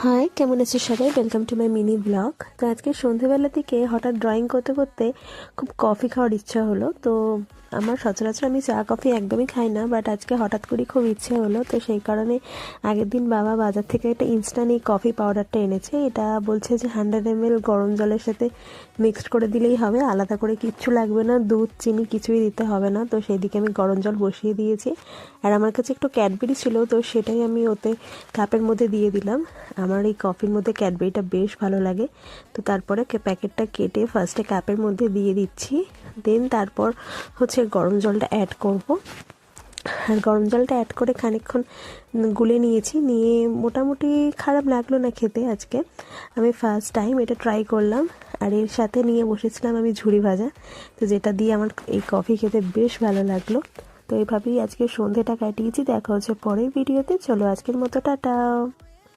High, কেমন আছো সবাই? Welcome to my mini blog. তো আজকে সন্ধেবেলা থেকে হঠাৎ ড্রয়িং করতে করতে খুব কফি খাওয়ার ইচ্ছা হলো। তো আমার সচরাচর আমি চা কফি একদমই খাই না, বাট আজকে হঠাৎ করে খুব ইচ্ছে হলো। তো সেই কারণে আগের দিন বাবা বাজার থেকে একটা ইনস্ট্যান্ট এই কফি পাউডারটা এনেছে। এটা বলছে যে 100 ml গরম জলের সাথে মিক্সড করে দিলেই হবে, আলাদা করে কিচ্ছু লাগবে না, দুধ চিনি কিছুই দিতে হবে না। তো সেই দিকে আমি গরম জল বসিয়ে দিয়েছি। আর আমার কাছে একটু ক্যাডবেরি ছিল, তো সেটাই আমি ওতে কাপের মধ্যে দিয়ে দিলাম। আমার এই কফির মধ্যে ক্যাডবেরিটা বেশ ভালো লাগে। তো তারপরে প্যাকেটটা কেটে ফার্স্টে কাপের মধ্যে দিয়ে দিচ্ছি, দেন তারপর হচ্ছে গরম জলটা অ্যাড করব। আর গরম জলটা অ্যাড করে খানিকক্ষণ গুলে নিয়েছি, নিয়ে মোটামুটি খারাপ লাগলো না খেতে। আজকে আমি ফার্স্ট টাইম এটা ট্রাই করলাম। আর এর সাথে নিয়ে বসেছিলাম আমি ঝুরি ভাজা, তো যেটা দিয়ে আমার এই কফি খেতে বেশ ভালো লাগলো। তো এইভাবেই আজকে সন্ধেটা কাটিয়েছি। দেখা হচ্ছে পরের ভিডিওতে। চলো আজকের মতো টাটা।